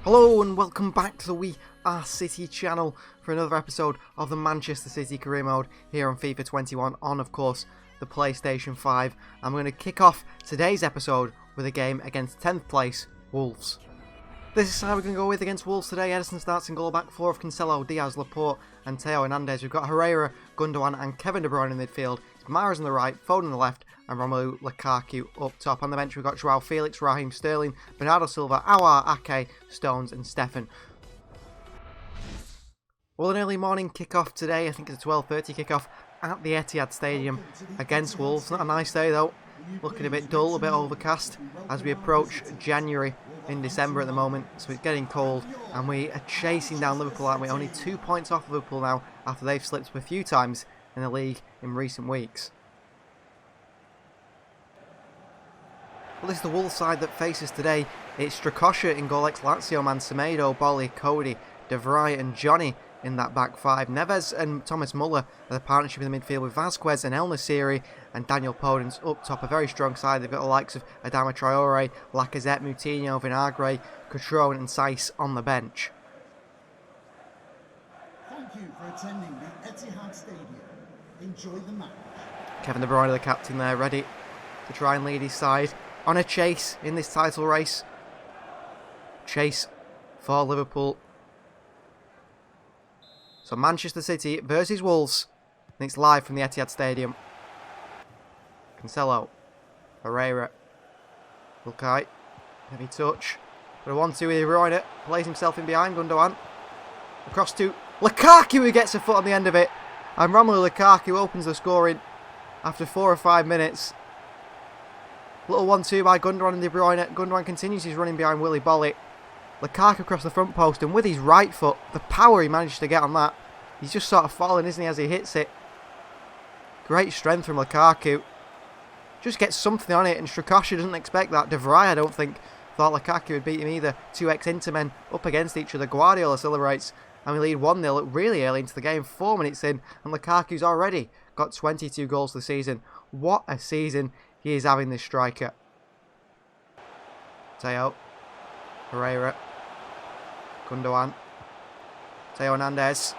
Hello and welcome back to the We Are City channel for another episode of the Manchester City career mode here on FIFA 21 on, of course, the PlayStation 5. I'm going to kick off today's episode with a game against 10th place Wolves. This is how we're going to go with against Wolves today. Ederson starts in goal, back four of Cancelo, Diaz, Laporte and Theo Hernandez. We've got Herrera, Gundogan and Kevin De Bruyne in midfield. Mahrez on the right, Foden on the left and Romelu Lukaku up top. On the bench we've got Joao Felix, Raheem Sterling, Bernardo Silva, Aouar, Ake, Stones and Stefan. Well, an early morning kickoff today. I think it's a 12:30 kickoff at the Etihad Stadium against Wolves. Not a nice day though. Looking a bit dull, a bit overcast as we approach January in December at the moment. So it's getting cold and we are chasing down Liverpool, aren't we? Only 2 points off Liverpool now after they've slipped up a few times in the league in recent weeks. Well, this is the Wolves side that faces today. It's Strakosha in goal, ex-Lazio man, Semedo, Bolly, Cody, De Vrij and Johnny in that back five. Neves and Thomas Muller are the partnership in the midfield with Vasquez and El Nassiri and Daniel Podence up top. A very strong side. They've got the likes of Adama Traore, Lacazette, Moutinho, Vinagre, Cutrone and Saiss on the bench. Thank you for attending the Etihad Stadium. Enjoy the match. Kevin De Bruyne, the captain there, ready to try and lead his side on a chase in this title race. Chase for Liverpool. So Manchester City versus Wolves. And it's live from the Etihad Stadium. Cancelo. Herrera. Lukai. Heavy touch. But a 1-2 with De Bruyne. Plays himself in behind. Gundogan. Across to Lukaku, who gets a foot on the end of it. And Romelu Lukaku opens the scoring after 4 or 5 minutes. Little 1-2 by Gundogan and De Bruyne. Gundogan continues his running behind Willy Bolly. Lukaku across the front post, and with his right foot, the power he managed to get on that, he's just sort of falling, isn't he, as he hits it. Great strength from Lukaku. Just gets something on it, and Strakosha doesn't expect that. De Vrij, I don't think, thought Lukaku would beat him either. 2 ex-Inter men up against each other. Guardiola celebrates, and we lead 1-0 really early into the game, 4 minutes in, and Lukaku's already got 22 goals this season. What a season he is having, this striker. Theo. Herrera. Gundogan. Theo Hernandez.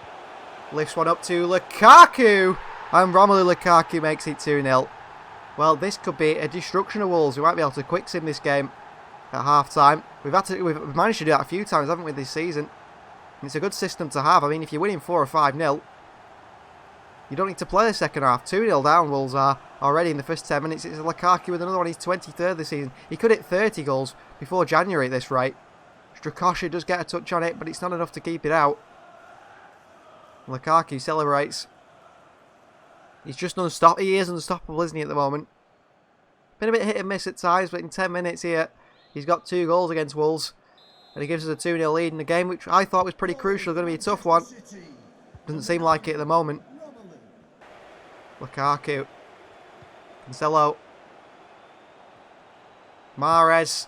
Lifts one up to Lukaku. And Romelu Lukaku makes it 2-0. Well, this could be a destruction of Wolves. We might be able to quick sim this game at half-time. We've managed to do that a few times, haven't we, this season? And it's a good system to have. I mean, if you're winning 4 or 5-0, you don't need to play the second half. 2-0 down, Wolves are already in the first 10 minutes. It's Lukaku with another one. He's 23rd this season. He could hit 30 goals before January at this rate. Strakosha does get a touch on it, but it's not enough to keep it out. Lukaku celebrates. He's just unstoppable. He is unstoppable, isn't he, at the moment? Been a bit hit and miss at times, but in 10 minutes here, he's got 2 goals against Wolves. And he gives us a 2-0 lead in the game, which I thought was pretty crucial. Going to be a tough one. Doesn't seem like it at the moment. Lukaku. Cancelo. Mahrez.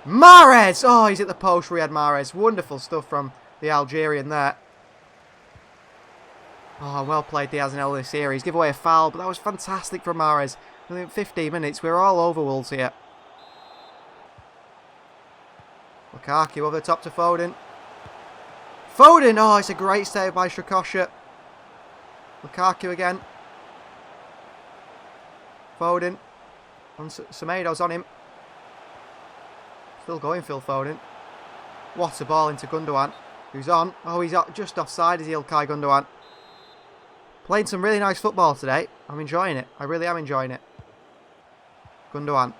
Mahrez! Oh, he's at the post, Riyad Mahrez. Wonderful stuff from the Algerian there. Oh, well played, Diaz and El Nassiri. He's given away a foul, but that was fantastic from Mahrez. Within 15 minutes, we're all over Wolves here. Lukaku over the top to Foden. Foden! Oh, it's a great save by Strakosha. Lukaku again. Foden. And Semedo's on him. Still going, Phil Foden. What a ball into Gundogan, who's on. Oh, he's just offside, is Ilkay Gundogan. Playing some really nice football today. I'm enjoying it. I really am enjoying it. Gundogan.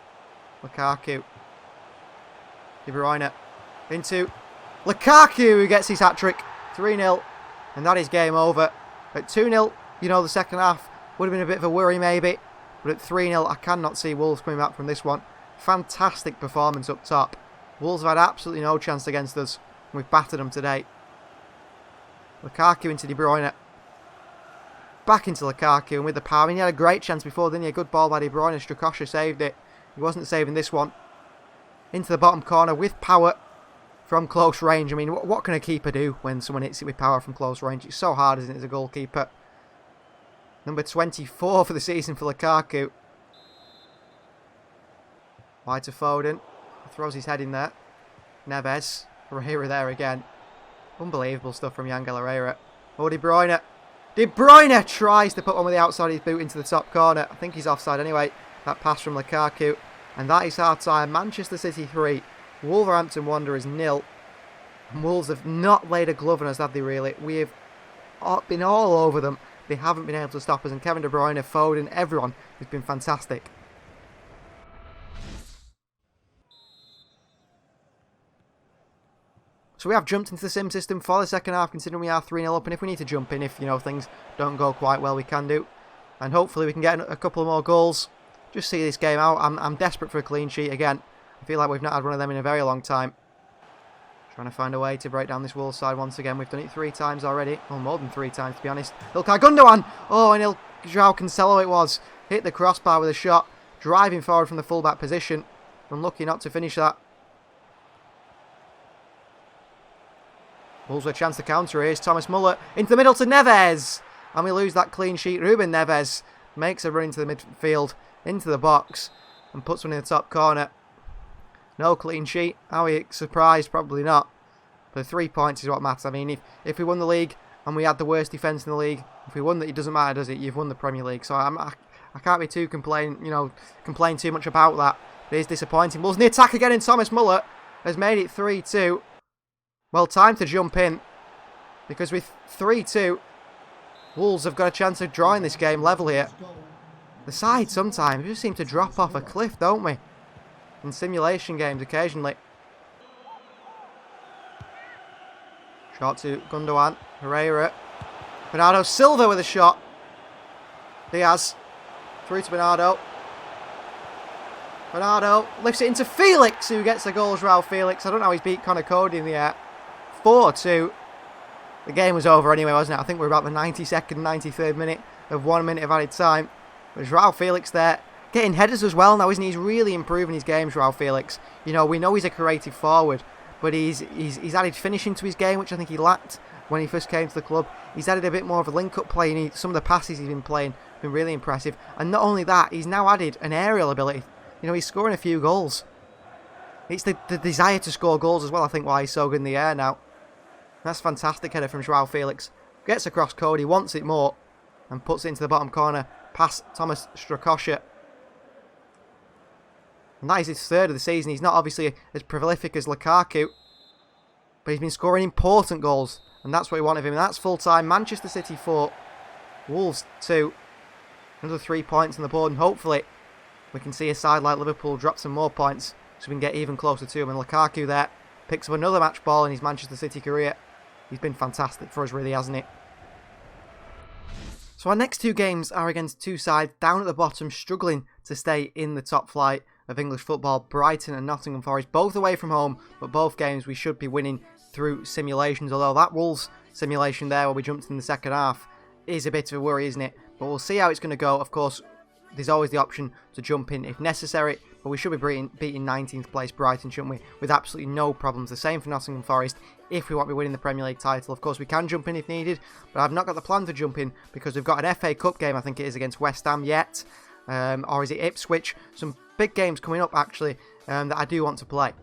Lukaku. De Bruyne. Into Lukaku, who gets his hat-trick. 3-0. And that is game over. At 2-0, you know, the second half would have been a bit of a worry maybe. But at 3-0, I cannot see Wolves coming back from this one. Fantastic performance up top. Wolves have had absolutely no chance against us. And we've battered them today. Lukaku into De Bruyne. Back into Lukaku, and with the power. I mean, he had a great chance before, didn't he? A good ball by De Bruyne. Strakosha saved it. He wasn't saving this one. Into the bottom corner with power from close range. I mean, what can a keeper do when someone hits it with power from close range? It's so hard, isn't it, as a goalkeeper? Number 24 for the season for Lukaku. Wide to Foden. Throws his head in there. Neves. Herrera there again. Unbelievable stuff from Yangel Herrera. Oh, De Bruyne. De Bruyne tries to put one with the outside of his boot into the top corner. I think he's offside anyway. That pass from Lukaku. And that is half time. Manchester City 3. Wolverhampton Wanderers 0. And Wolves have not laid a glove on us, have they really? We have been all over them. They haven't been able to stop us. And Kevin De Bruyne, Foden, everyone has been fantastic. So we have jumped into the sim system for the second half, considering we are 3-0 up. And if we need to jump in, if things don't go quite well, we can do. And hopefully we can get a couple of more goals. Just see this game out. I'm desperate for a clean sheet again. I feel like we've not had one of them in a very long time. Trying to find a way to break down this Wolves side once again. We've done it 3 times already. Well, more than 3 times, to be honest. İlkay Gündoğan! Oh, and João Cancelo it was. Hit the crossbar with a shot. Driving forward from the fullback position. Unlucky not to finish that. Wolves with a chance to counter. Here's Thomas Muller into the middle to Neves. And we lose that clean sheet. Ruben Neves makes a run into the midfield, into the box, and puts one in the top corner. No clean sheet. Are we surprised? Probably not. But 3 points is what matters. I mean, if we won the league and we had the worst defence in the league, if we won that, it doesn't matter, does it? You've won the Premier League. So I can't be too complain too much about that. It is disappointing. Wolves in the attack again, and Thomas Muller has made it 3-2. Well, time to jump in, because with 3-2, Wolves have got a chance of drawing this game level here. The side sometimes just seem to drop off a cliff, don't we? In simulation games occasionally. Shot to Gündoğan, Herrera, Bernardo Silva with a shot. Diaz, through to Bernardo. Bernardo lifts it into Felix, who gets the goal. João Felix. I don't know how he's beat Connor Cody in the air. 4-2. The game was over anyway, wasn't it? I think we're about the 92nd, 93rd minute of 1 minute of added time. But João Felix there, getting headers as well now, isn't he? He's really improving his game, João Felix. We know he's a creative forward, but he's added finishing to his game, which I think he lacked when he first came to the club. He's added a bit more of a link-up play, and some of the passes he's been playing have been really impressive. And not only that, he's now added an aerial ability. He's scoring a few goals. It's the desire to score goals as well, I think, why he's so good in the air now. That's a fantastic header from João Felix. Gets across Cody, wants it more, and puts it into the bottom corner, past Thomas Strakosha. And that is his 3rd of the season. He's not obviously as prolific as Lukaku, but he's been scoring important goals, and that's what we want of him. And that's full time. Manchester City 4, Wolves 2. Another 3 points on the board, and hopefully we can see a side like Liverpool drop some more points so we can get even closer to him. And Lukaku there picks up another match ball in his Manchester City career. He's been fantastic for us, really, hasn't he? So our next 2 games are against 2 sides down at the bottom, struggling to stay in the top flight of English football. Brighton and Nottingham Forest, both away from home, but both games we should be winning through simulations. Although that Wolves simulation there, where we jumped in the second half, is a bit of a worry, isn't it? But we'll see how it's going to go. Of course, there's always the option to jump in if necessary, but we should be beating 19th place Brighton, shouldn't we? With absolutely no problems. The same for Nottingham Forest if we want to be winning the Premier League title. Of course, we can jump in if needed, but I've not got the plan to jump in because we've got an FA Cup game, I think it is, against West Ham yet. Or is it Ipswich? Some big games coming up, actually, that I do want to play.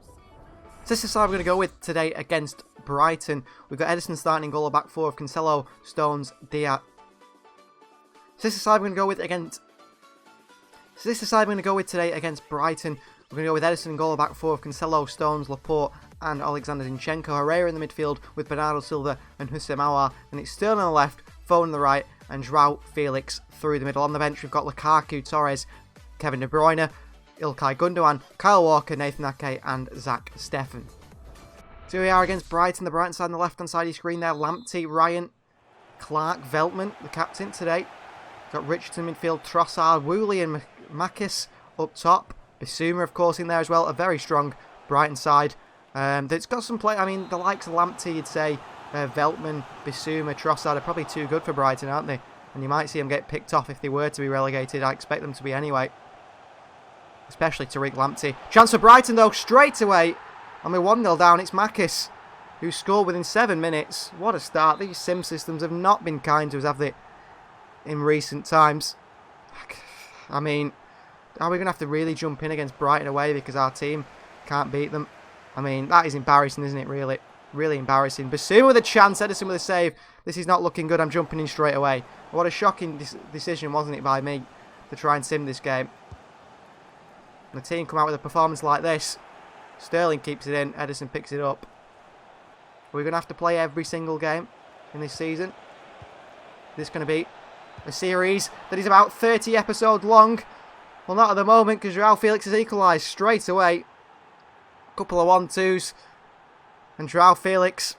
So this is the side we're going to go with today against Brighton. We've got Edison starting in goal, back 4 of Cancelo, Stones, Diaz. So this is the side we're going to go with today against Brighton. We're going to go with Edison in goal, back 4 of Cancelo, Stones, Laporte, and Alexander Zinchenko. Herrera in the midfield with Bernardo Silva and Houssem Aouar. And it's Sterling on the left, Foden on the right, and João Felix through the middle. On the bench, we've got Lukaku, Torres, Kevin De Bruyne, İlkay Gündoğan, Kyle Walker, Nathan Ake, and Zach Steffen. So here we are against Brighton. The Brighton side on the left-hand side of your screen there. Lamptey, Ryan, Clark, Veltman, the captain today. Got Richardson midfield, Trossard, Woolley, and Makis up top. Bissouma, of course, in there as well. A very strong Brighton side. It's got some play. I mean, the likes of Lamptey, you'd say, Veltman, Bissouma, Trossard are probably too good for Brighton, aren't they? And you might see them get picked off if they were to be relegated. I expect them to be anyway. Especially Tariq Lamptey. Chance for Brighton, though, straight away. And we're 1-0 down. It's Makis who scored within 7 minutes. What a start. These sim systems have not been kind to us, have they, in recent times? I mean, are we going to have to really jump in against Brighton away because our team can't beat them? I mean, that is embarrassing, isn't it, really? Really embarrassing. Basuma with a chance. Edison with a save. This is not looking good. I'm jumping in straight away. What a shocking decision, wasn't it, by me to try and sim this game. And the team come out with a performance like this. Sterling keeps it in. Edison picks it up. We're going to have to play every single game in this season. This is going to be a series that is about 30 episodes long. Well, not at the moment, because Joao Felix has equalised straight away. Couple of 1-2s. And Joao Felix,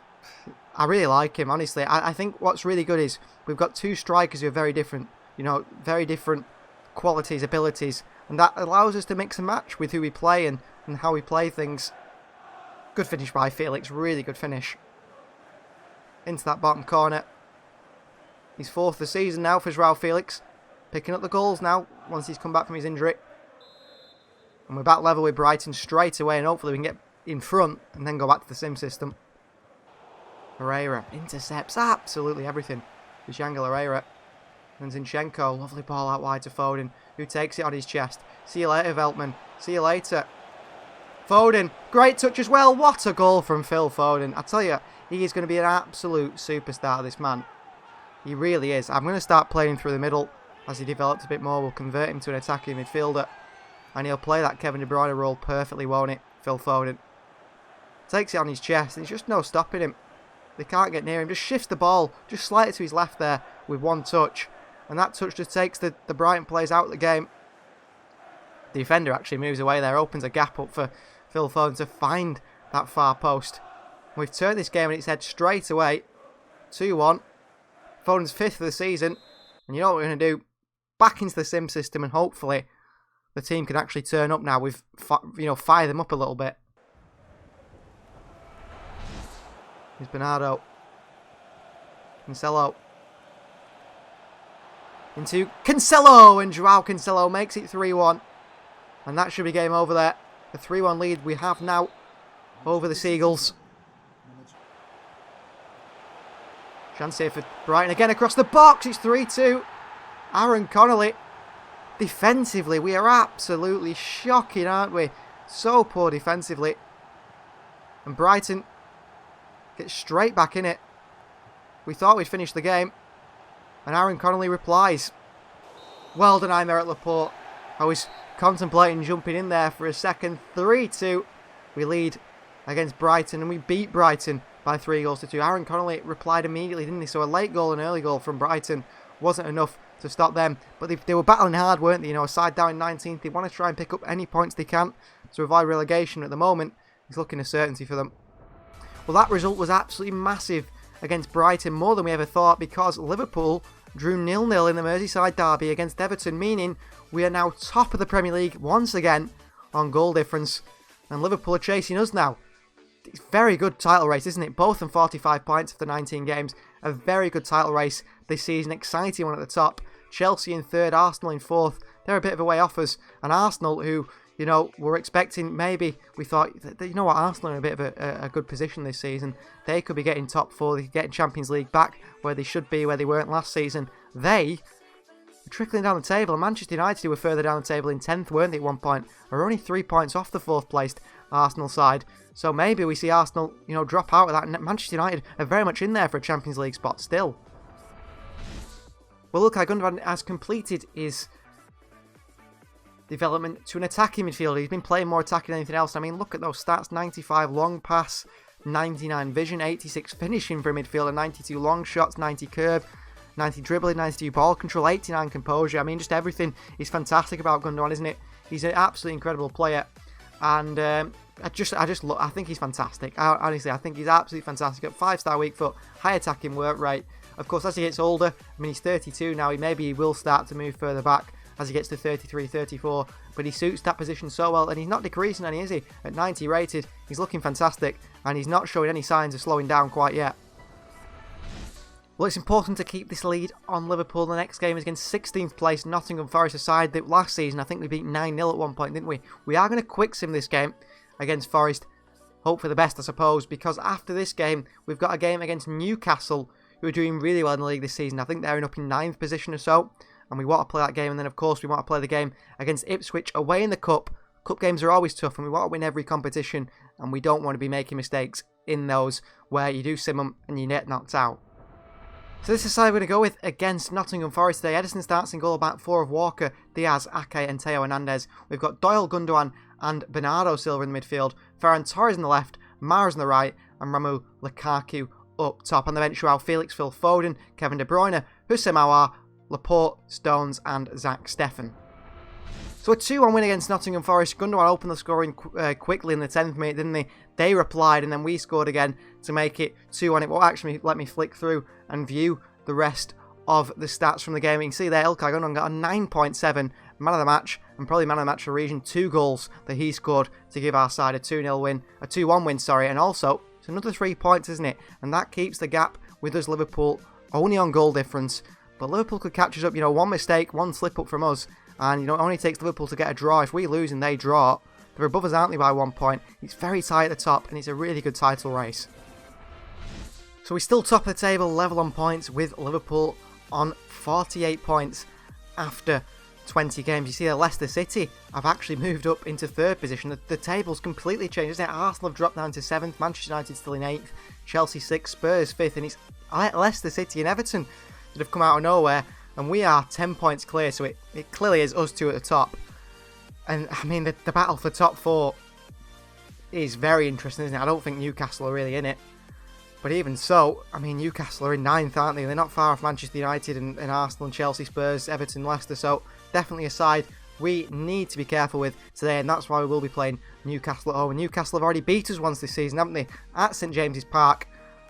I really like him, honestly. I think what's really good is we've got two strikers who are very different. You know, very different qualities, abilities. And that allows us to mix and match with who we play and how we play things. Good finish by Felix, really good finish. Into that bottom corner. He's fourth the season now for Joao Felix. Picking up the goals now, once he's come back from his injury. And we're back level with Brighton straight away, and hopefully we can get in front and then go back to the sim system. Herrera intercepts absolutely everything. Django Herrera. And Zinchenko, lovely ball out wide to Foden, who takes it on his chest. See you later, Veltman. See you later. Foden, great touch as well. What a goal from Phil Foden. I tell you, he is going to be an absolute superstar, this man. He really is. I'm going to start playing through the middle as he develops a bit more. We'll convert him to an attacking midfielder. And he'll play that Kevin De Bruyne role perfectly, won't it? Phil Foden. Takes it on his chest, and there's just no stopping him. They can't get near him. Just shifts the ball, just slightly to his left there with one touch. And that touch just takes the Brighton players out of the game. The defender actually moves away there, opens a gap up for Phil Foden to find that far post. We've turned this game on its head straight away. 2-1. Foden's fifth of the season. And you know what we're going to do? Back into the sim system, and hopefully the team can actually turn up now. We've fire them up a little bit. Here's Bernardo. Cancelo. Into Cancelo, and Joao Cancelo makes it 3-1. And that should be game over there. The 3-1 lead we have now over the Seagulls. Chance here for Brighton again across the box. It's 3-2. Aaron Connolly. Defensively, we are absolutely shocking, aren't we? So poor defensively. And Brighton gets straight back in it. We thought we'd finish the game. And Aaron Connolly replies. Well done, Aymeric Laporte. I was contemplating jumping in there for a second. 3-2. We lead against Brighton, and we beat Brighton by 3-2. Aaron Connolly replied immediately, didn't he? So a late goal and early goal from Brighton wasn't enough to stop them. But they were battling hard, weren't they? You know, a side down in 19th. They want to try and pick up any points they can to avoid relegation. At the moment, it's looking a certainty for them. Well, that result was absolutely massive against Brighton, more than we ever thought, because Liverpool drew 0-0 in the Merseyside derby against Everton, meaning we are now top of the Premier League once again on goal difference. And Liverpool are chasing us now. It's a very good title race, isn't it? Both on 45 points after 19 games. A very good title race this season. Exciting one at the top. Chelsea in third, Arsenal in fourth. They're a bit of a way off us. And Arsenal, who, you know, we're expecting, maybe we thought, you know what, Arsenal are in a bit of a good position this season. They could be getting top four. They could get in Champions League back where they should be, where they weren't last season. They are trickling down the table. And Manchester United, who were further down the table in 10th, weren't they, at one point, are only 3 points off the fourth placed Arsenal side. So maybe we see Arsenal, you know, drop out of that. And Manchester United are very much in there for a Champions League spot still. Well, Ilkay Gundogan has completed his development to an attacking midfielder. He's been playing more attacking than anything else. I mean, look at those stats. 95 long pass, 99 vision, 86 finishing for a midfielder, 92 long shots, 90 curve, 90 dribbling, 92 ball control, 89 composure. I mean, just everything is fantastic about Gundogan, isn't it? He's an absolutely incredible player. And I think he's fantastic. Honestly, I think he's absolutely fantastic. At 5-star weak foot, high attacking work rate. Of course, as he gets older, I mean, he's 32 now. Maybe he will start to move further back as he gets to 33, 34. But he suits that position so well, and he's not decreasing any, is he? At 90 rated, he's looking fantastic, and he's not showing any signs of slowing down quite yet. Well, it's important to keep this lead on Liverpool. The next game is against 16th place Nottingham Forest, a side that last season I think we beat 9-0 at one point, didn't we? We are going to quick sim this game against Forest. Hope for the best, I suppose, because after this game, we've got a game against Newcastle, who are doing really well in the league this season. I think they're up in 9th position or so, and we want to play that game. And then, of course, we want to play the game against Ipswich away in the Cup. Cup games are always tough, and we want to win every competition, and we don't want to be making mistakes in those where you do sim them and you get knocked out. So this is the side we're going to go with against Nottingham Forest today. Ederson starts in goal, back four of Walker, Diaz, Ake and Teo Hernandez. We've got Doyle, Gundogan and Bernardo Silva in the midfield. Ferran Torres on the left, Mars on the right and Romelu Lukaku up top. On the bench, Joao Felix, Phil Foden, Kevin De Bruyne, Houssem Aouar, Laporte, Stones and Zach Steffen. So a 2-1 win against Nottingham Forest. Gundogan opened the scoring quickly in the 10th minute, didn't they? They replied and then we scored again to make it 2-1. It won't actually let me flick through and view the rest of the stats from the game. You can see there Ilkay Gundogan got a 9.7, man of the match and probably man of the match for the region. 2 goals that he scored to give our side a 2-0 win, a 2-1 win, sorry. And also, it's another 3 points, isn't it? And that keeps the gap with us, Liverpool, only on goal difference. But Liverpool could catch us up, one mistake, one slip up from us. And, it only takes Liverpool to get a draw. If we lose and they draw, they're above us, aren't they, by 1 point. It's very tight at the top, and it's a really good title race. So we're still top of the table, level on points with Liverpool on 48 points after 20 games. You see that Leicester City have actually moved up into 3rd position. The table's completely changed, isn't it? Arsenal have dropped down to 7th, Manchester United still in 8th, Chelsea 6th, Spurs 5th, and it's Leicester City and Everton that have come out of nowhere. And we are 10 points clear, so it clearly is us two at the top. And, I mean, the battle for top 4 is very interesting, isn't it? I don't think Newcastle are really in it. But even so, I mean, Newcastle are in 9th, aren't they? They're not far off Manchester United and Arsenal and Chelsea, Spurs, Everton, Leicester. So, definitely a side we need to be careful with today. And that's why we will be playing Newcastle at home. And Newcastle have already beat us once this season, haven't they? At St James's Park.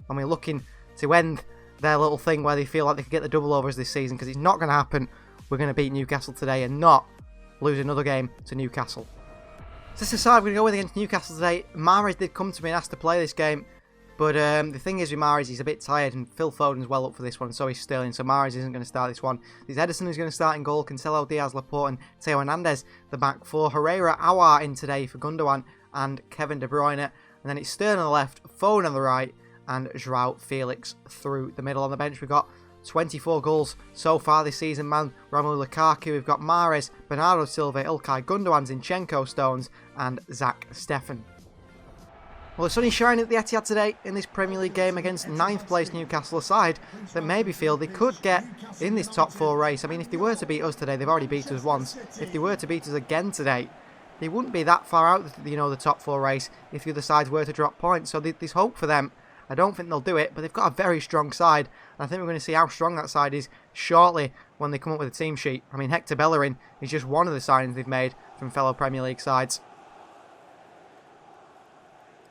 And we're looking to end their little thing where they feel like they could get the double overs this season, because it's not going to happen. We're going to beat Newcastle today and not lose another game to Newcastle. So this is the side we're going to go with against Newcastle today. Mahrez did come to me and asked to play this game, but the thing is with Mahrez, he's a bit tired, and Phil Foden's well up for this one, and so is Sterling, so Mahrez isn't going to start this one. There's Ederson who's going to start in goal, Cancelo, Diaz, Laporte and Teo Hernandez, the back four. Herrera, Aouar in today for Gundogan and Kevin De Bruyne, and then it's Sterling on the left, Foden on the right, and Joao Felix through the middle. On the bench, we've got 24 goals so far this season, man. Romelu Lukaku, we've got Mahrez, Bernardo Silva, Ilkay Gundogan, Zinchenko, Stones, and Zach Steffen. Well, the sun is shining at the Etihad today in this Premier League game against 9th place Newcastle, a side that maybe feel they could get in this top 4 race. I mean, if they were to beat us today, they've already beat us once. If they were to beat us again today, they wouldn't be that far out, the top 4 race if the other sides were to drop points. So there's hope for them. I don't think they'll do it, but they've got a very strong side. And I think we're going to see how strong that side is shortly when they come up with a team sheet. I mean, Hector Bellerin is just one of the signings they've made from fellow Premier League sides.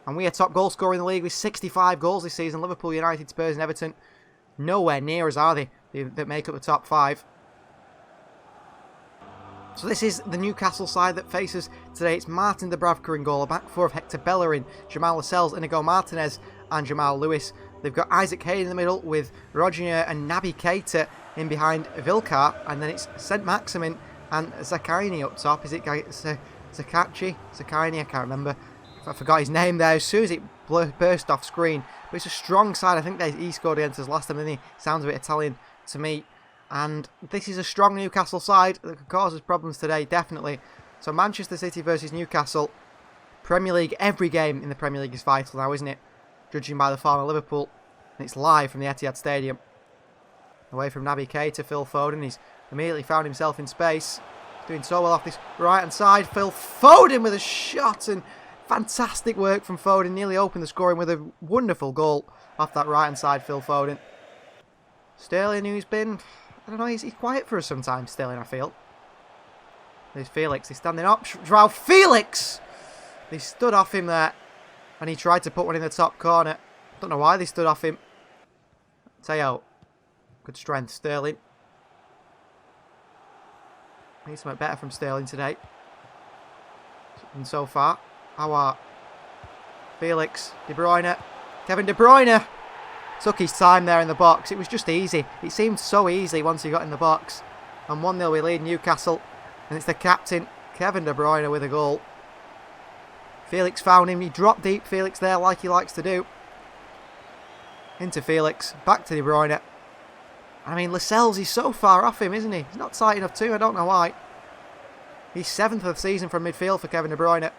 And we are top goal scorer in the league with 65 goals this season. Liverpool, United, Spurs and Everton nowhere near us, are they? That make up the top 5. So this is the Newcastle side that faces today. It's Martin Dubravka in goal, a back four of Hector Bellerin, Jamal Lascelles, Inigo Martinez and Jamal Lewis. They've got Isaac Hayden in the middle with Rodgers and Naby Keita in behind Vilcar, and then it's St Maximin and Zakaini up top. Is it Zakaini? I can't remember. I forgot his name there as soon as it burst off screen. But it's a strong side. I think he scored against us last time, didn't he? Sounds a bit Italian to me. And this is a strong Newcastle side that could cause us problems today, definitely. So Manchester City versus Newcastle. Premier League, every game in the Premier League is vital now, isn't it? Judging by the form of Liverpool. And it's live from the Etihad Stadium. Away from Naby Keita, Phil Foden. He's immediately found himself in space. He's doing so well off this right-hand side. Phil Foden with a shot, and fantastic work from Foden. Nearly opened the scoring with a wonderful goal off that right-hand side, Phil Foden. Sterling, who's been, I don't know, he's quiet for us sometimes, Sterling, I feel. There's Felix, he's standing up. Joao Felix! They stood off him there, and he tried to put one in the top corner. Don't know why they stood off him. Teo, good strength, Sterling. Need something better from Sterling today. And so far, Aouar, Felix, De Bruyne, Kevin De Bruyne took his time there in the box. It was just easy. It seemed so easy once he got in the box. And 1-0 we lead Newcastle. And it's the captain, Kevin De Bruyne, with a goal. Felix found him. He dropped deep, Felix, there, like he likes to do. Into Felix. Back to De Bruyne. I mean, Lascelles, he's so far off him, isn't he? He's not tight enough too. I don't know why. He's 7th of the season from midfield for Kevin De Bruyne.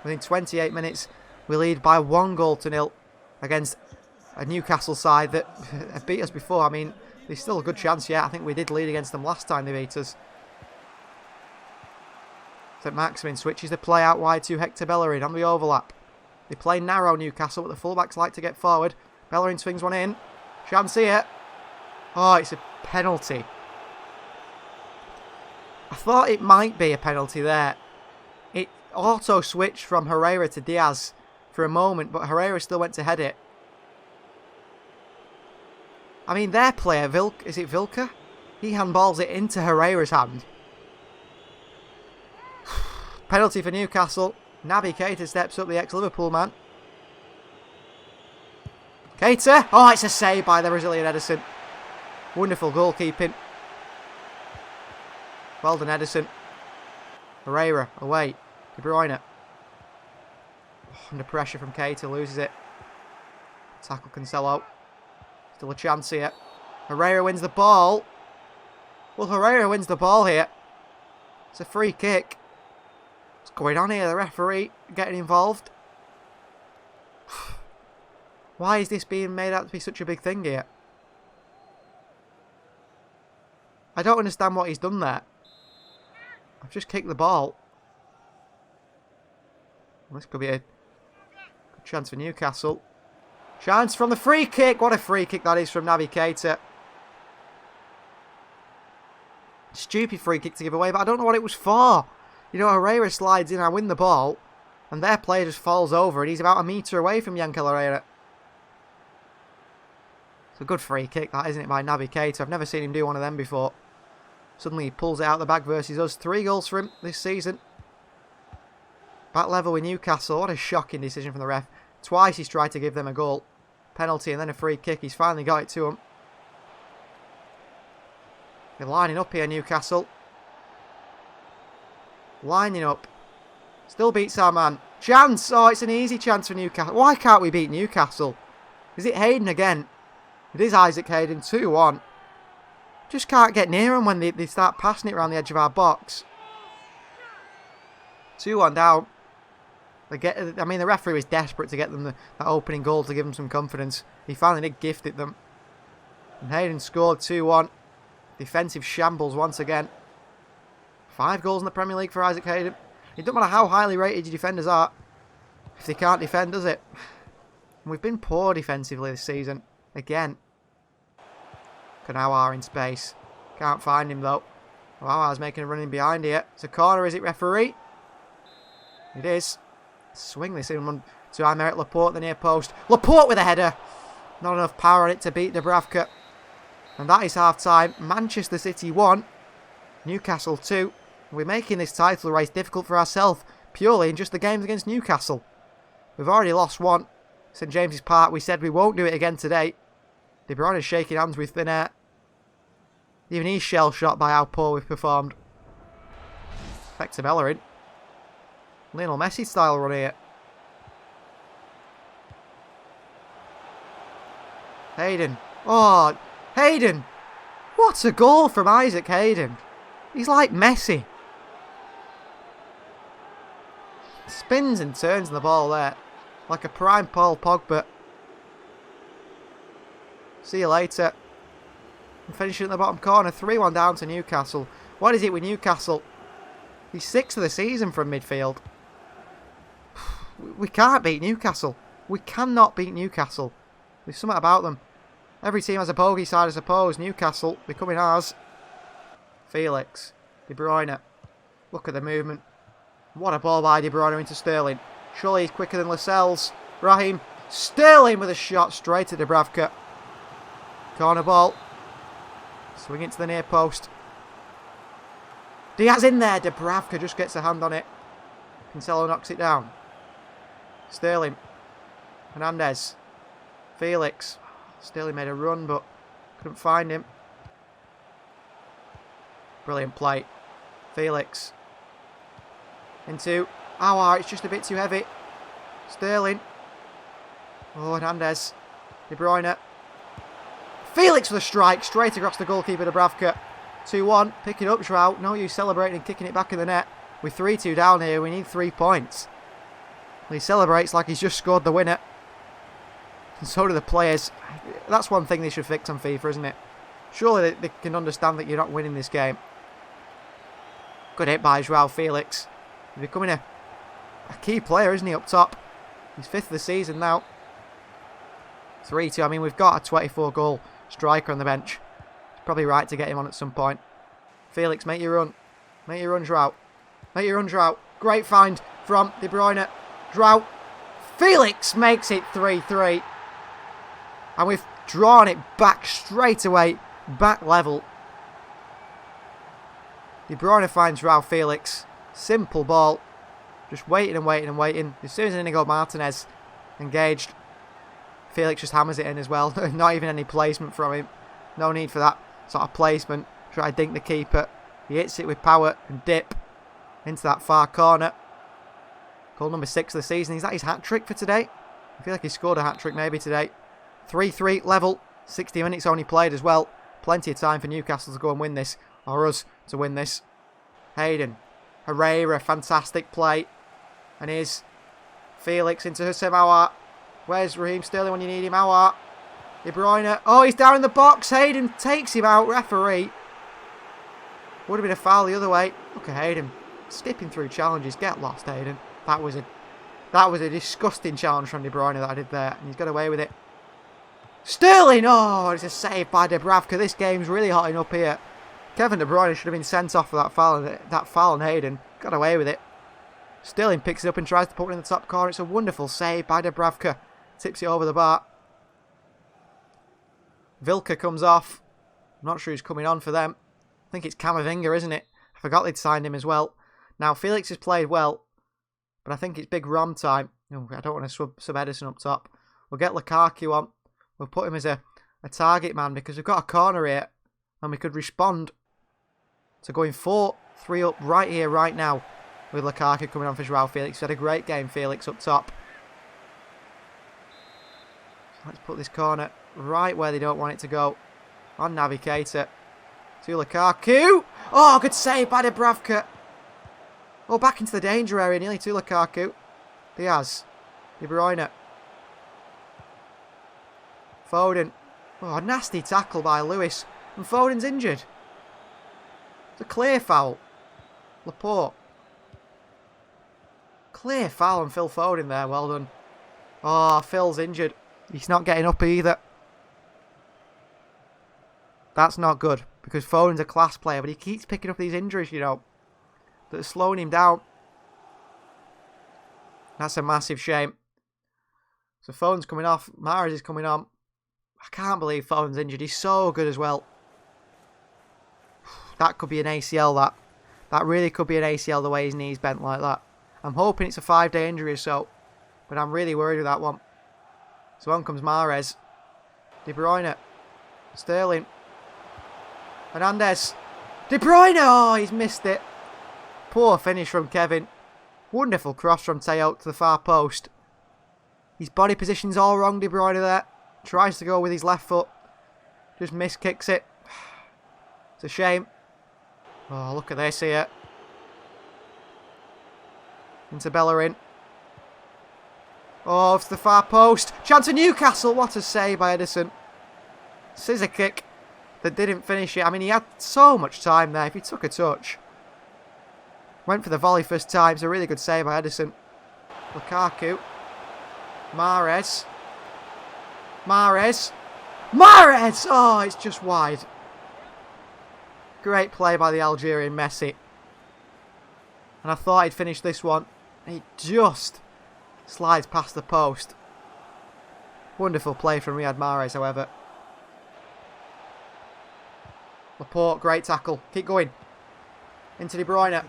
Within 28 minutes, we lead by 1-0. against a Newcastle side that have beat us before. I mean, there's still a good chance yet. I think we did lead against them last time they beat us. St Maximin switches the play out wide to Hector Bellerin on the overlap. They play narrow, Newcastle, but the fullbacks like to get forward. Bellerin swings one in. Chance here. Oh, it's a penalty. I thought it might be a penalty there. It auto-switched from Herrera to Diaz for a moment, but Herrera still went to head it. I mean, their player, is it Vilka? He handballs it into Herrera's hand. Penalty for Newcastle. Naby Keita steps up, the ex-Liverpool man. Keita! Oh, it's a save by the Brazilian Ederson. Wonderful goalkeeping. Well done, Ederson. Herrera, away. De Bruyne. Oh, under pressure from Keita, loses it. Tackle Cancelo. Still a chance here. Herrera wins the ball. Well, Herrera wins the ball here. It's a free kick. What's going on here? The referee getting involved. Why is this being made out to be such a big thing here? I don't understand what he's done there. I've just kicked the ball. This could be a good chance for Newcastle. Chance from the free kick. What a free kick that is from Naby Keita. Stupid free kick to give away, but I don't know what it was for. You know, Herrera slides in, I win the ball, and their player just falls over, and he's about a metre away from Yankel Herrera. It's a good free kick, that, isn't it, by Naby Keita? I've never seen him do one of them before. Suddenly he pulls it out the bag versus us. 3 goals for him this season. Back level with Newcastle. What a shocking decision from the ref. Twice he's tried to give them a goal. Penalty and then a free kick. He's finally got it to him. They're lining up here, Newcastle. Lining up. Still beats our man. Chance! Oh, it's an easy chance for Newcastle. Why can't we beat Newcastle? Is it Hayden again? It is Isaac Hayden. 2-1. Just can't get near them when they start passing it around the edge of our box. 2-1 down. I mean, the referee was desperate to get them that opening goal to give them some confidence. He finally did gift it them. And Hayden scored 2-1. Defensive shambles once again. 5 goals in the Premier League for Isaac Hayden. It doesn't matter how highly rated your defenders are if they can't defend, does it? And we've been poor defensively this season. Again. Kanawar in space. Can't find him though. Kawawar's making a run in behind here. It's a corner, is it, referee? It is. Swing this in to Aymeric Laporte, the near post. Laporte with a header. Not enough power on it to beat Dubravka. And that is half-time. Manchester City 1. Newcastle 2. We're making this title race difficult for ourselves purely in just the games against Newcastle. We've already lost 1. St James's Park, we said we won't do it again today. De Bruyne is shaking hands with thin air. Even he's shell-shocked by how poor we've performed. Hector Bellerin. Lionel Messi style run here. Hayden. Oh, Hayden. What a goal from Isaac Hayden. He's like Messi. Spins and turns the ball there. Like a prime Paul Pogba. See you later. And finishing in the bottom corner. 3-1 down to Newcastle. What is it with Newcastle? He's 6th of the season from midfield. We can't beat Newcastle. We cannot beat Newcastle. There's something about them. Every team has a bogey side, I suppose. Newcastle becoming ours. Felix. De Bruyne. Look at the movement. What a ball by De Bruyne into Sterling. Surely he's quicker than Lascelles. Raheem. Sterling with a shot straight at Dubravka. Corner ball. Swing it to the near post. Diaz in there. Dubravka just gets a hand on it. Cancelo knocks it down. Sterling. Hernandez. Felix. Sterling made a run but couldn't find him. Brilliant play. Felix. Into Awar. It's just a bit too heavy. Sterling. Oh, Hernandez. De Bruyne. Felix with a strike. Straight across the goalkeeper, Dubravka. 2-1. Pick it up, Joao. No use celebrating and kicking it back in the net. With 3-2 down here. We need 3 points. He celebrates like he's just scored the winner. And so do the players. That's one thing they should fix on FIFA, isn't it? Surely they can understand that you're not winning this game. Good hit by Joao Felix. He's becoming a key player, isn't he, up top? He's 5th of the season now. 3-2. I mean, we've got a 24-goal striker on the bench. It's probably right to get him on at some point. Felix, make your run. Make your run, Joao. Make your run, Joao. Great find from De Bruyne. Joao. Felix makes it 3-3. And we've drawn it back straight away. Back level. De Bruyne finds Joao Felix. Simple ball. Just waiting and waiting and waiting. As soon as Inigo Martinez engaged, Felix just hammers it in as well. Not even any placement from him. No need for that sort of placement. Try to dink the keeper. He hits it with power and dip into that far corner. Goal number 6 of the season. Is that his hat-trick for today? I feel like he scored a hat-trick maybe today. 3-3 level. 60 minutes only played as well. Plenty of time for Newcastle to go and win this. Or us to win this. Hayden. Herrera. Fantastic play. And here's Felix into Hussein Aouar. Where's Raheem Sterling when you need him? Aouar. De Bruyne. Oh, he's down in the box. Hayden takes him out. Referee. Would have been a foul the other way. Look at Hayden. Skipping through challenges. Get lost, Hayden. That was a disgusting challenge from De Bruyne that I did there. And he's got away with it. Sterling! Oh, it's a save by Dubravka. This game's really hotting up here. Kevin De Bruyne should have been sent off for that foul on Hayden. Got away with it. Sterling picks it up and tries to put it in the top corner. It's a wonderful save by Dubravka. Tips it over the bar. Vilka comes off. I'm not sure who's coming on for them. I think it's Camavinga, isn't it? I forgot they'd signed him as well. Now, Felix has played well, but I think it's big Rom time. Oh, I don't want to sub Edison up top. We'll get Lukaku on. We'll put him as a target man because we've got a corner here and we could respond to going 4-3 up right here, right now with Lukaku coming on for Joao Felix. He's had a great game, Felix, up top. So let's put this corner right where they don't want it to go. On Navigator. To Lukaku. Oh, good save by Dubravka. Oh, back into the danger area, nearly to Lukaku. Diaz. De Bruyne. Foden. Oh, a nasty tackle by Lewis. And Foden's injured. It's a clear foul. Laporte. Clear foul on Phil Foden there. Well done. Oh, Phil's injured. He's not getting up either. That's not good. Because Foden's a class player. But he keeps picking up these injuries, you know. That are slowing him down. That's a massive shame. So Foden's coming off. Mahrez is coming on. I can't believe Foden's injured. He's so good as well. That could be an ACL, that. That really could be an ACL, the way his knee's bent like that. I'm hoping it's a 5-day injury or so. But I'm really worried with that one. So on comes Mahrez. De Bruyne. Sterling. Hernandez. De Bruyne! Oh, he's missed it. Poor finish from Kevin. Wonderful cross from Teo to the far post. His body position's all wrong, De Bruyne there. Tries to go with his left foot. Just miskicks it. It's a shame. Oh, look at this here. Into Bellerin. Oh, to the far post. Chance of Newcastle. What a save by Edison. Scissor kick that didn't finish it. I mean, he had so much time there. If he took a touch. Went for the volley first time. It's a really good save by Edison. Lukaku. Mahrez. Mahrez. Mahrez! Oh, it's just wide. Great play by the Algerian Messi. And I thought he'd finish this one. He just slides past the post. Wonderful play from Riyad Mahrez, however. Laporte, great tackle. Keep going. Into De Bruyne.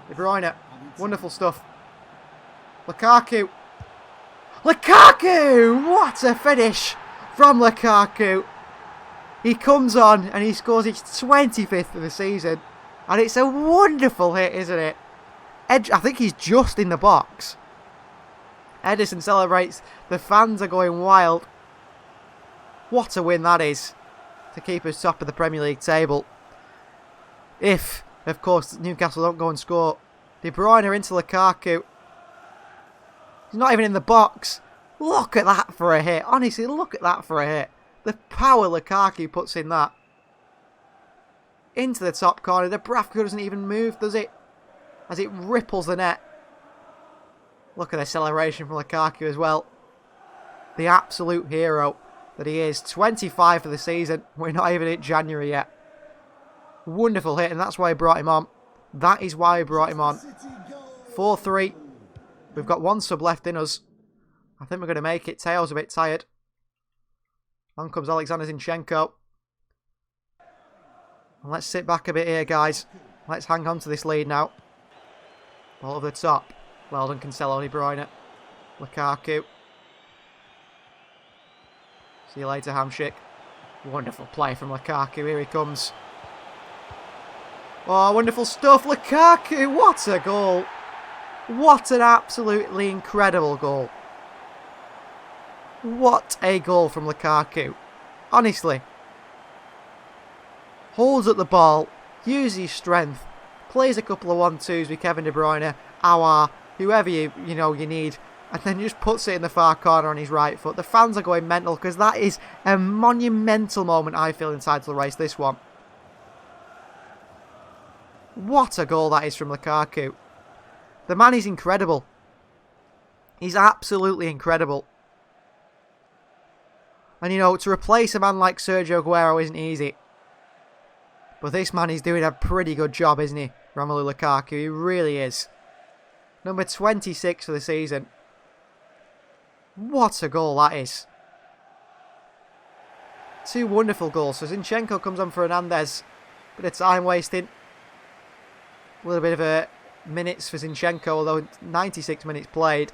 De Bruyne. Wonderful stuff. Lukaku. Lukaku! What a finish from Lukaku. He comes on and he scores his 25th of the season. And it's a wonderful hit, isn't it? I think he's just in the box. Edison celebrates. The fans are going wild. What a win that is. To keep us top of the Premier League table. If, of course, Newcastle don't go and score. De Bruyne into Lukaku. He's not even in the box. Look at that for a hit. Honestly, look at that for a hit. The power Lukaku puts in that. Into the top corner. The Dubravka doesn't even move, does it? As it ripples the net. Look at the celebration from Lukaku as well. The absolute hero that he is. 25 for the season. We're not even in January yet. Wonderful hit, and that's why I brought him on. That is why I brought him on. 4-3. We've got one sub left in us. I think we're going to make it. Teo's a bit tired. On comes Alexander Zinchenko. And let's sit back a bit here, guys. Let's hang on to this lead now. Ball over the top. Well done, Cancelo, De Bruyne. Lukaku. See you later, Hamsik. Wonderful play from Lukaku. Here he comes. Oh, wonderful stuff. Lukaku, what a goal. What an absolutely incredible goal. What a goal from Lukaku. Honestly. Holds up the ball. Uses his strength. Plays a couple of 1-2s with Kevin De Bruyne. Aouar. Whoever you need. And then just puts it in the far corner on his right foot. The fans are going mental because that is a monumental moment, I feel, in title race, this one. What a goal that is from Lukaku. The man is incredible. He's absolutely incredible. And, you know, to replace a man like Sergio Aguero isn't easy. But this man is doing a pretty good job, isn't he? Romelu Lukaku, he really is. Number 26 for the season. What a goal that is. Two wonderful goals. So Zinchenko comes on for Hernandez. Bit of time wasting. A little bit of a minutes for Zinchenko, although 96 minutes played.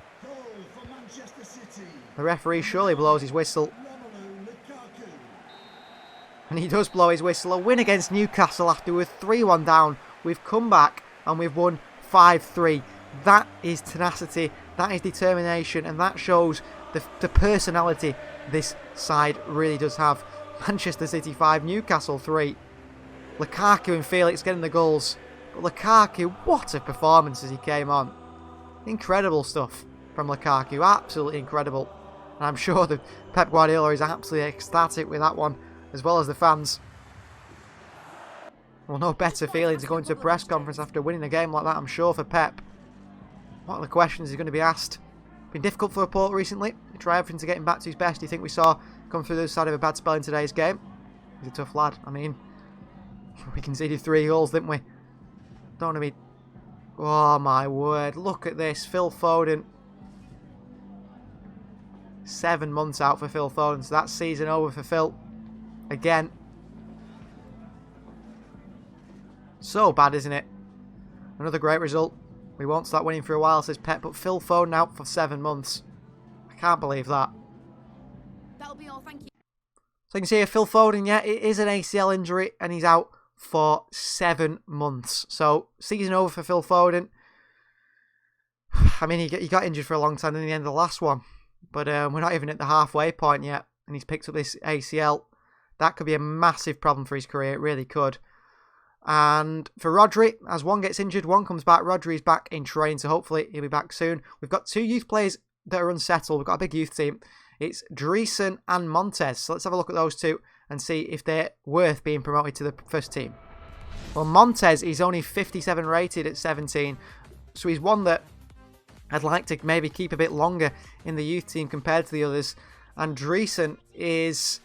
The referee surely blows his whistle. And he does blow his whistle. A win against Newcastle after we're 3-1 down. We've come back and we've won 5-3. That is tenacity, that is determination, and that shows the personality this side really does have. Manchester City 5, Newcastle 3. Lukaku and Felix getting the goals. But Lukaku, what a performance as he came on. Incredible stuff from Lukaku, absolutely incredible. And I'm sure that Pep Guardiola is absolutely ecstatic with that one, as well as the fans. Well, no better feeling to go into a press conference after winning a game like that, I'm sure, for Pep. What are the questions he's going to be asked? Been difficult for Laporte recently. He tried everything to get him back to his best. Do you think we saw come through the other side of a bad spell in today's game? He's a tough lad. I mean, we conceded 3 goals, didn't we? Don't want to be... Oh, my word. Look at this. Phil Foden. 7 months out for Phil Foden. So that's season over for Phil. Again. So bad, isn't it? Another great result. We won't start winning for a while, says Pep, but Phil Foden out for 7 months. I can't believe that. That'll be all, thank you. So you can see here, Phil Foden, yeah, it is an ACL injury, and he's out for 7 months. So, season over for Phil Foden. I mean, he got injured for a long time in the end of the last one. But we're not even at the halfway point yet, and he's picked up this ACL. That could be a massive problem for his career, it really could. And for Rodri, as one gets injured, one comes back. Rodri's back in training, so hopefully he'll be back soon. We've got 2 youth players that are unsettled. We've got a big youth team. It's Dreesen and Montez. So let's have a look at those two and see if they're worth being promoted to the first team. Well, Montez is only 57 rated at 17. So he's one that I'd like to maybe keep a bit longer in the youth team compared to the others. And Dreesen is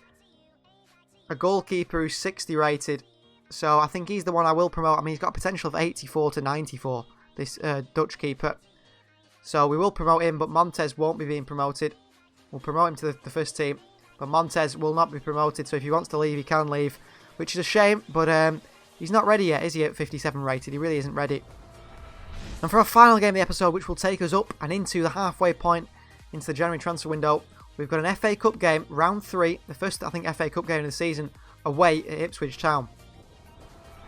a goalkeeper who's 60 rated. So I think he's the one I will promote. I mean, he's got a potential of 84 to 94, this Dutch keeper. So we will promote him, but Montez won't be being promoted. We'll promote him to the first team, but Montez will not be promoted. So if he wants to leave, he can leave, which is a shame. But he's not ready yet, is he, at 57 rated? He really isn't ready. And for our final game of the episode, which will take us up and into the halfway point into the January transfer window, we've got an FA Cup game, round 3, the first, I think, FA Cup game of the season, away at Ipswich Town.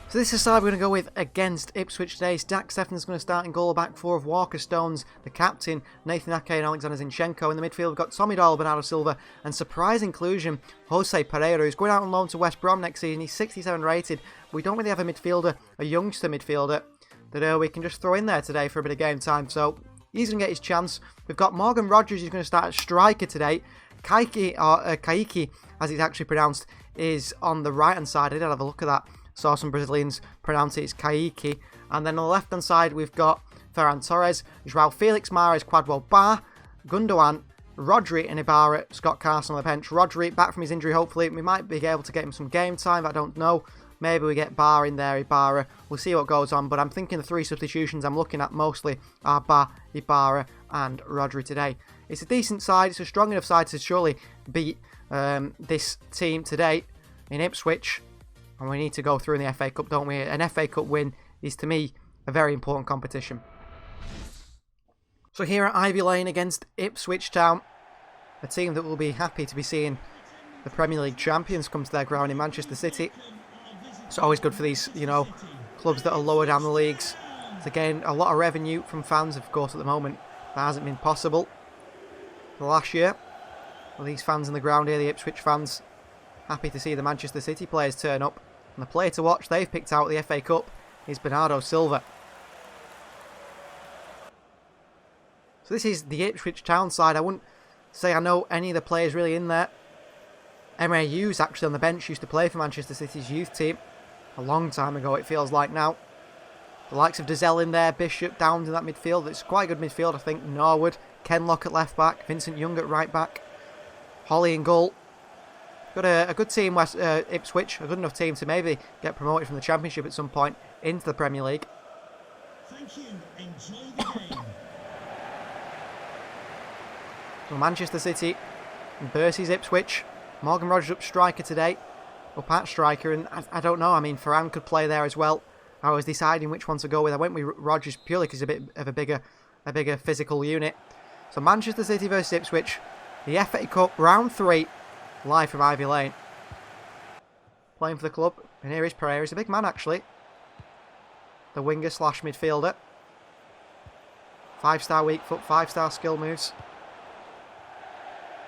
So this is the side we're going to go with against Ipswich today. Dak Steffen's going to start in goal, back 4 of Walker Stones, the captain, Nathan Ake and Alexander Zinchenko. In the midfield, we've got Tommy Doyle, Bernardo Silva, and surprise inclusion, Jose Pereira, who's going out on loan to West Brom next season. He's 67 rated. We don't really have a midfielder, a youngster midfielder, that we can just throw in there today for a bit of game time. So He's going to get his chance. We've got Morgan Rogers, who's going to start at striker today. Kaiki, as it's actually pronounced, is on the right-hand side. I did have a look at that. Saw some Brazilians pronounce it as Kaiki. And then on the left-hand side, we've got Ferran Torres, João Felix, Mahrez, Quadwell Bar, Gundogan, Rodri and Ibarra, Scott Carson on the bench. Rodri back from his injury, hopefully. We might be able to get him some game time, I don't know. Maybe we get Bar in there, Ibarra. We'll see what goes on, but I'm thinking the 3 substitutions I'm looking at mostly are Bar, Ibarra and Rodri today. It's a decent side. It's a strong enough side to surely beat this team today in Ipswich. And we need to go through in the FA Cup, don't we? An FA Cup win is, to me, a very important competition. So here at Ivy Lane against Ipswich Town, a team that will be happy to be seeing the Premier League champions come to their ground in Manchester City. It's always good for these, you know, clubs that are lower down the leagues to gain a lot of revenue from fans. Of course, at the moment, that hasn't been possible for last year. Well, these fans in the ground here, the Ipswich fans, happy to see the Manchester City players turn up. And the player to watch they've picked out the FA Cup is Bernardo Silva. So this is the Ipswich Town side. I wouldn't say I know any of the players really in there. Emre Hughes actually on the bench used to play for Manchester City's youth team. A long time ago it feels like now. The likes of Dazelle in there, Bishop, Downs in that midfield. It's quite a good midfield, I think. Norwood, Kenlock at left back, Vincent Young at right back, Holly in goal. Got a good team, Ipswich, a good enough team to maybe get promoted from the Championship at some point into the Premier League. Thank you. Enjoy the game. So Manchester City versus Ipswich. Morgan Rogers up striker today. Up at striker, and I don't know. I mean, Ferran could play there as well. I was deciding which one to go with. I went with Rogers purely because he's a bit of a bigger physical unit. So Manchester City versus Ipswich, the FA Cup round 3, live from Ivy Lane. Playing for the club, and here is Pereira. He's a big man actually. The winger slash midfielder. 5-star weak foot, 5-star skill moves.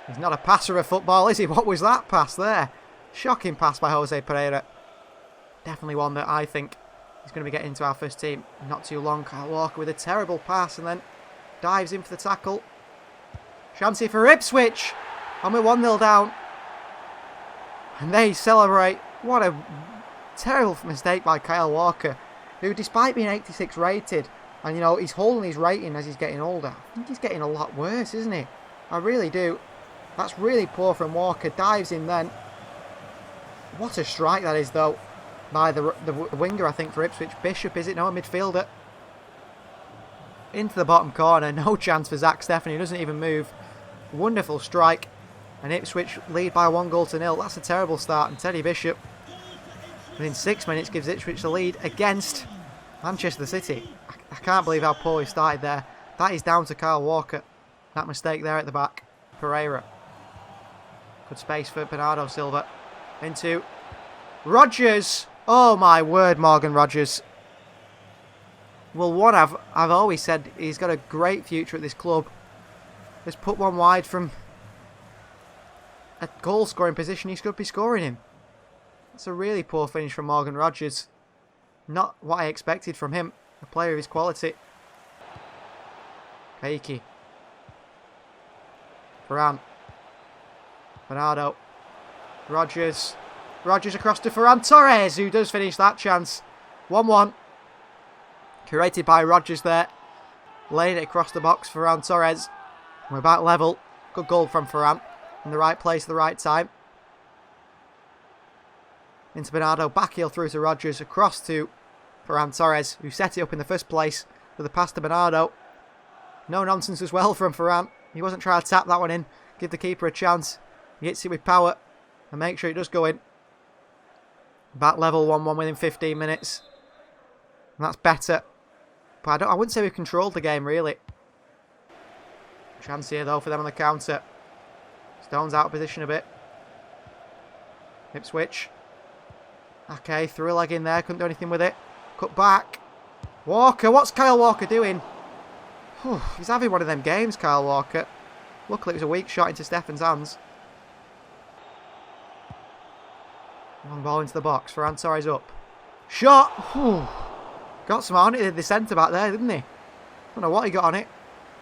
He's not a passer of football, is he? What was that pass there? Shocking pass by Jose Pereira. Definitely one that I think is going to be getting into our first team not too long. Kyle Walker with a terrible pass and then dives in for the tackle. Chance here for Ipswich. And we're 1-0 down. And they celebrate. What a terrible mistake by Kyle Walker, who, despite being 86 rated, and you know, he's holding his rating as he's getting older, I think he's getting a lot worse, isn't he? I really do. That's really poor from Walker. Dives in then. What a strike that is, though, by the winger, I think, for Ipswich. Bishop, is it? No, a midfielder. Into the bottom corner. No chance for Zach Stephanie. He doesn't even move. Wonderful strike. And Ipswich lead by 1-0. That's a terrible start. And Teddy Bishop, within 6 minutes, gives Ipswich the lead against Manchester City. I can't believe how poor he started there. That is down to Kyle Walker. That mistake there at the back. Pereira. Good space for Bernardo Silva. Into Rogers. Oh my word, Morgan Rogers. Well, one I've always said he's got a great future at this club. Just put one wide from a goal scoring position, he should be scoring him. That's a really poor finish from Morgan Rogers. Not what I expected from him, a player of his quality. Kaiki. Ferran. Bernardo. Rogers. Rogers across to Ferran Torres, who does finish that chance. 1-1. Curated by Rogers there. Laying it across the box for Ferran Torres. We're back level. Good goal from Ferran. In the right place at the right time. Into Bernardo. Backheel through to Rogers. Across to Ferran Torres, who set it up in the first place with a pass to Bernardo. No nonsense as well from Ferran. He wasn't trying to tap that one in. Give the keeper a chance. He hits it with power. And make sure it does go in. Back level 1-1 within 15 minutes. And that's better. But I wouldn't say we've controlled the game, really. Chance here, though, for them on the counter. Stone's out of position a bit. Ipswich. Okay, threw a leg in there. Couldn't do anything with it. Cut back. Walker. What's Kyle Walker doing? He's having one of them games, Kyle Walker. Luckily, it was a weak shot into Stefan's hands. Long ball into the box. Ferran Torres up. Shot. Got some on it, the centre back there, didn't he? Don't know what he got on it.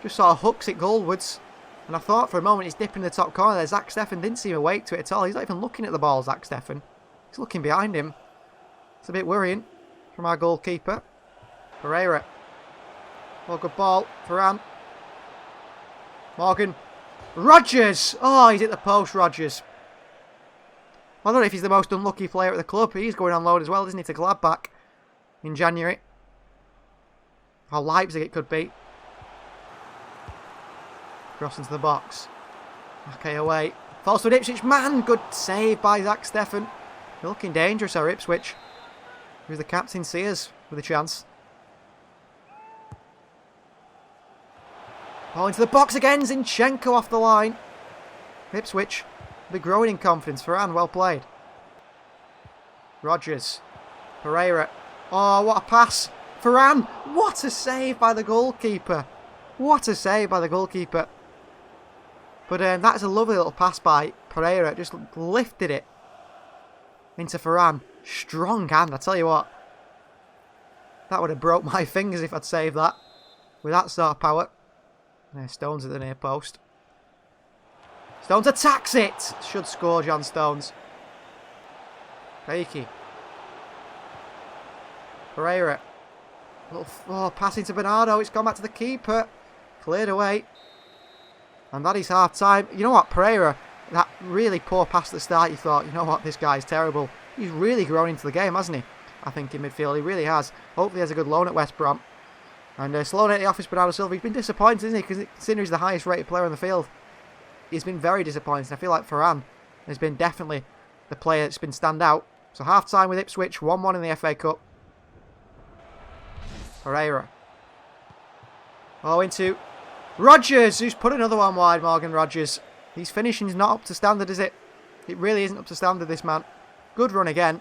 Just sort of hooks it goalwards. And I thought for a moment he's dipping the top corner there. Zach Steffen didn't seem awake to it at all. He's not even looking at the ball, Zach Steffen. He's looking behind him. It's a bit worrying from our goalkeeper. Pereira. Oh, good ball. Varane. Morgan. Rodgers! Oh, he's hit the post, Rodgers. I don't know if he's the most unlucky player at the club. He's going on loan as well, isn't he, to Gladbach in January. How Leipzig it could be. Cross into the box. Okay, away. Falls to Ipswich. Man, good save by Zach Steffen. They're looking dangerous, our Ipswich. Who's the captain? Sears with a chance. Ball into the box again. Zinchenko off the line. Ipswich will be growing in confidence. Varane, well played. Rodgers. Pereira. Oh, what a pass. Varane. What a save by the goalkeeper. What a save by the goalkeeper. But that's a lovely little pass by Pereira. Just lifted it into Varane. Strong hand, I tell you what. That would have broke my fingers if I'd saved that. With that sort of power. Stones at the near post. Stones attacks it. Should score, John Stones. Fakey. Pereira. Little passing to Bernardo. It's gone back to the keeper. Cleared away. And that is half time. You know what, Pereira, that really poor pass at the start, you thought, you know what, this guy's terrible. He's really grown into the game, hasn't he? I think in midfield, he really has. Hopefully he has a good loan at West Brom. And Sloan at the office, Bernardo Silva, he's been disappointed, isn't he? Because considering he's the highest rated player on the field, he's been very disappointed. I feel like Varane has been definitely the player that's been stand out. So half time with Ipswich, 1-1 in the FA Cup. Pereira. Oh, into Rodgers, who's put another one wide, Morgan Rodgers. His finishing's not up to standard, is it? It really isn't up to standard, this man. Good run again.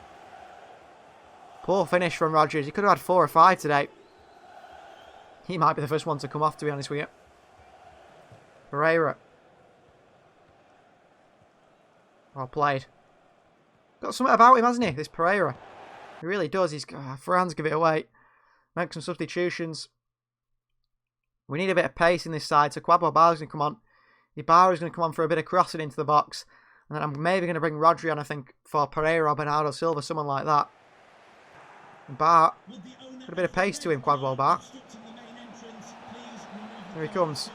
Poor finish from Rodgers. He could have had 4 or 5 today. He might be the first one to come off, to be honest with you. Pereira. Well played. Got something about him, hasn't he, this Pereira? He really does. He's Varane's give it away. Make some substitutions. We need a bit of pace in this side, so Kwadwo Bala's going to come on. Ibarra's going to come on for a bit of crossing into the box. And then I'm maybe going to bring Rodri on, I think, for Pereira or Bernardo Silva, someone like that. Bar. Got a bit of pace to him, Kwadwo Bar. Here he comes.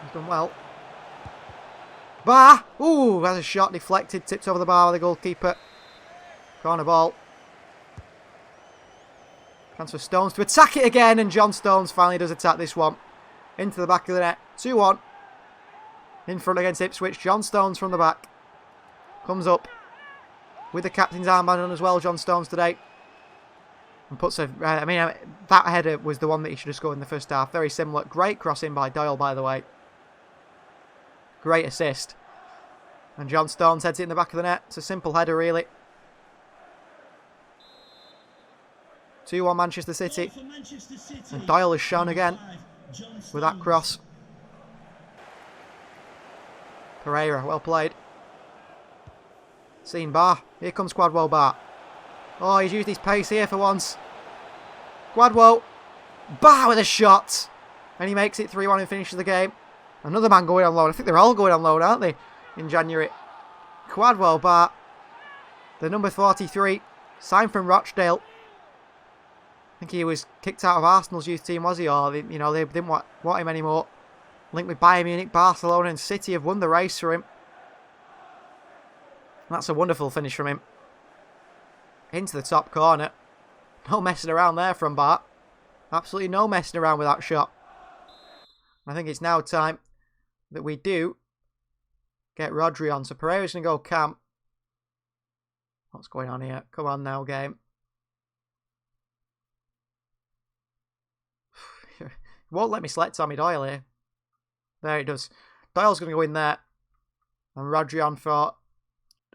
He's done well. Bar! Ooh, has a shot deflected, tipped over the bar by the goalkeeper. Corner ball. Transfer Stones to attack it again, and John Stones finally does attack this one. Into the back of the net. 2-1. In front against Ipswich. John Stones from the back. Comes up. With the captain's armband on as well, John Stones today. And puts a... that header was the one that he should have scored in the first half. Very similar. Great crossing by Doyle, by the way. Great assist. And John Stones heads it in the back of the net. It's a simple header, really. 2-1 Manchester City. And Doyle has shown again with that cross. Pereira, well played. Seen Bar. Here comes Kwadwo Bar. Oh, he's used his pace here for once. Kwadwo. Bar with a shot. And he makes it 3-1 and finishes the game. Another man going on loan. I think they're all going on loan, aren't they? In January. Kwadwo Bar. The number 43. Signed from Rochdale. I think he was kicked out of Arsenal's youth team, was he? Or, they didn't want him anymore. Linked with Bayern Munich, Barcelona and City have won the race for him. And that's a wonderful finish from him. Into the top corner. No messing around there from Bart. Absolutely no messing around with that shot. I think it's now time that we do get Rodri on. So Pereira's going to go camp. What's going on here? Come on now, game. Won't let me select Tommy Doyle here. There it does. Doyle's going to go in there. And Rodri on for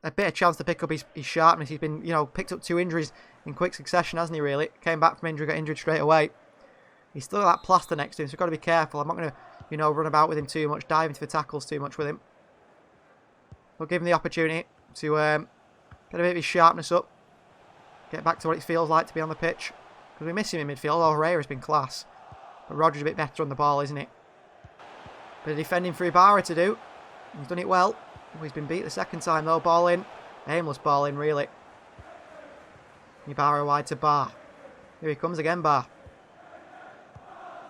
a bit of chance to pick up his sharpness. He's been, picked up 2 injuries in quick succession, hasn't he, really? Came back from injury, got injured straight away. He's still got that plaster next to him, so we've got to be careful. I'm not going to, run about with him too much, dive into the tackles too much with him. We'll give him the opportunity to get a bit of his sharpness up. Get back to what it feels like to be on the pitch. Because we miss him in midfield. Herrera's been class. But Roger's a bit better on the ball, isn't he? Bit of defending for Ibarra to do. He's done it well. Oh, he's been beat the second time though. Ball in. Aimless ball in, really. Ibarra wide to Bar. Here he comes again, Bar.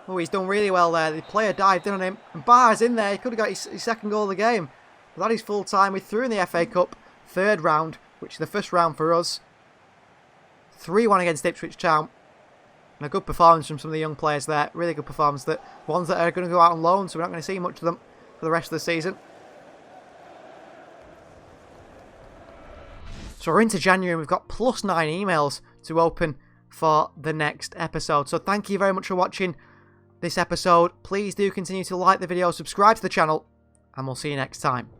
Oh, he's done really well there. The player dived in on him. And Bar's in there. He could have got his second goal of the game. But that is full time. We're through in the FA Cup. Third round, which is the first round for us. 3-1 against Ipswich Town. And a good performance from some of the young players there. Really good performance. Ones that are going to go out on loan, so we're not going to see much of them for the rest of the season. So we're into January and we've got +9 emails to open for the next episode. So thank you very much for watching this episode. Please do continue to like the video, subscribe to the channel, and we'll see you next time.